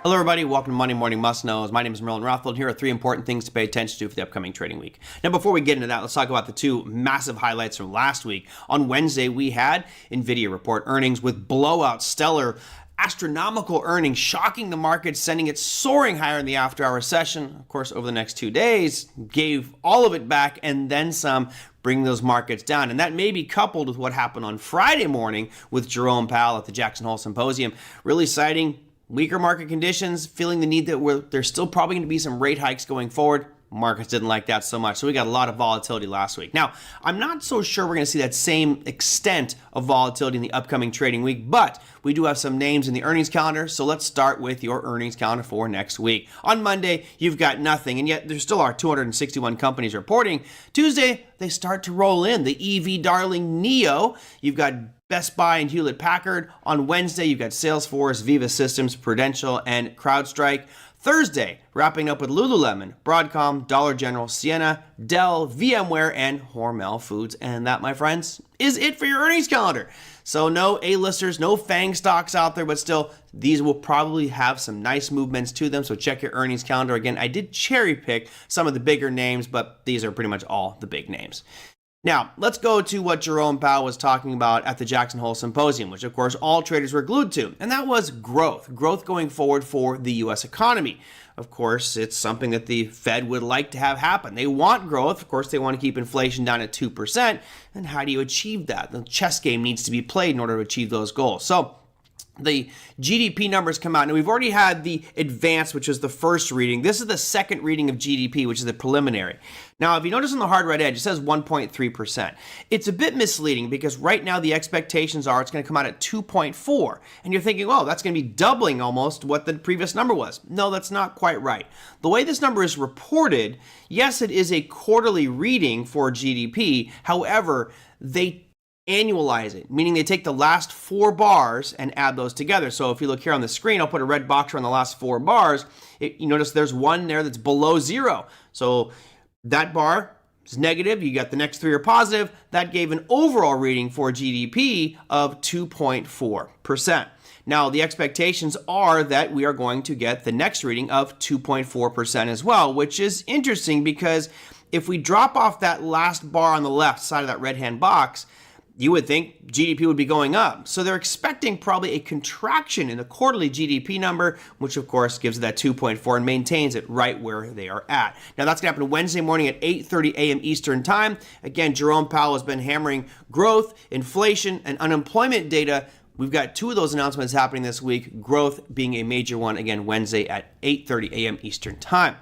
Hello, everybody. Welcome to Monday Morning Must Knows. My name is Merlin Rothfeld. Here are three important things to pay attention to for the upcoming trading week. Now, before we get into that, let's talk about the two massive highlights from last week. On Wednesday, we had NVIDIA report earnings with blowout, stellar, astronomical earnings, shocking the market, sending it soaring higher in the after-hour session. Of course, over the next 2 days, gave all of it back and then some, bring those markets down. And that may be coupled with what happened on Friday morning with Jerome Powell at the Jackson Hole Symposium, really citing weaker market conditions, feeling the need that there's still probably going to be some rate hikes going forward. Markets didn't like that so much, so we got a lot of volatility last week. Now, I'm not so sure we're going to see that same extent of volatility in the upcoming trading week, but we do have some names in the earnings calendar, so let's start with your earnings calendar for next week. On Monday, you've got nothing, and yet there still are 261 companies reporting. Tuesday, they start to roll in. The EV darling NIO, you've got Best Buy and Hewlett-Packard. On Wednesday, you've got Salesforce, Viva Systems, Prudential, and CrowdStrike. Thursday, wrapping up with Lululemon, Broadcom, Dollar General, Ciena, Dell, VMware, and Hormel Foods. And that, my friends, is it for your earnings calendar. So no A-listers, no FANG stocks out there, but still, these will probably have some nice movements to them. So check your earnings calendar. Again, I did cherry pick some of the bigger names, but these are pretty much all the big names. Now, let's go to what Jerome Powell was talking about at the Jackson Hole Symposium, which of course all traders were glued to, and that was growth going forward for the U.S. economy. Of course, it's something that the Fed would like to have happen. They want growth. Of course, they want to keep inflation down at 2%. And how do you achieve that? The chess game needs to be played in order to achieve those goals. So the GDP numbers come out. Now, we've already had the advanced, which was the first reading. This is the second reading of GDP, which is the preliminary. Now, if you notice on the hard right edge, it says 1.3%. It's a bit misleading because right now the expectations are it's going to come out at 2.4. And you're thinking, oh, that's going to be doubling almost what the previous number was. No, that's not quite right. The way this number is reported, yes, it is a quarterly reading for GDP. However, they annualize it, meaning they take the last 4 bars and add those together. So if you look here on the screen, I'll put a red box around the last 4 bars. You notice there's one there that's below 0. So that bar is negative. You got the next 3 are positive. That gave an overall reading for GDP of 2.4%. Now, the expectations are that we are going to get the next reading of 2.4% as well, which is interesting because if we drop off that last bar on the left side of that red hand box, you would think GDP would be going up. So they're expecting probably a contraction in the quarterly GDP number, which of course gives it that 2.4 and maintains it right where they are at. Now that's gonna happen Wednesday morning at 8:30 a.m. Eastern time. Again, Jerome Powell has been hammering growth, inflation, and unemployment data. We've got 2 of those announcements happening this week, growth being a major one, again, Wednesday at 8:30 a.m. Eastern time.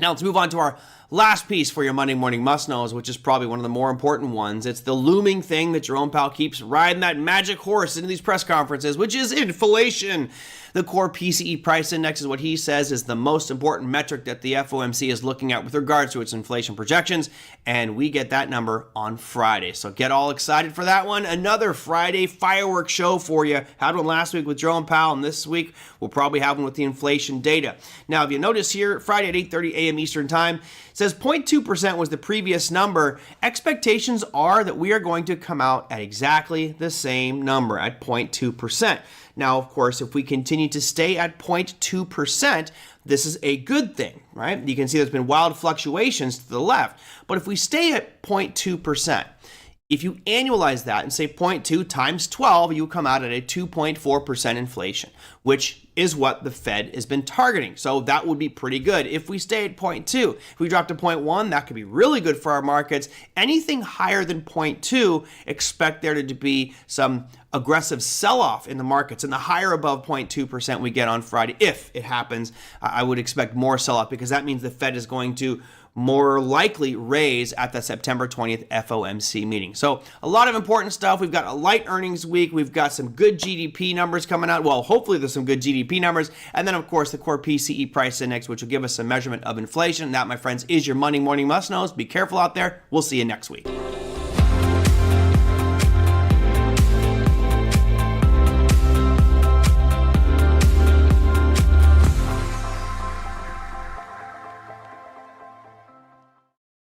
Now let's move on to our last piece for your Monday morning must-knows, which is probably one of the more important ones. It's the looming thing that Jerome Powell keeps riding that magic horse into these press conferences, which is inflation. The core PCE price index is what he says is the most important metric that the FOMC is looking at with regards to its inflation projections, and we get that number on Friday. So get all excited for that one. Another Friday fireworks show for you. Had one last week with Jerome Powell, and this week we'll probably have one with the inflation data. Now, if you notice here, Friday at 8:30 a.m. Eastern time, it says 0.2% was the previous number. Expectations are that we are going to come out at exactly the same number, at 0.2%. Now, of course, if we continue to stay at 0.2%, this is a good thing, right? You can see there's been wild fluctuations to the left. But if we stay at 0.2%, if you annualize that and say 0.2 times 12, you come out at a 2.4% inflation, which is what the Fed has been targeting. So that would be pretty good. If we stay at 0.2, if we drop to 0.1, that could be really good for our markets. Anything higher than 0.2, expect there to be some aggressive sell-off in the markets. And the higher above 0.2% we get on Friday, if it happens, I would expect more sell-off because that means the Fed is going to more likely raise at the September 20th FOMC meeting. So a lot of important stuff. We've got a light earnings week. We've got some good GDP numbers coming out. Well, hopefully there's some good GDP numbers. And then, of course, the core PCE price index, which will give us a measurement of inflation. That, my friends, is your Monday morning must-knows. Be careful out there. We'll see you next week.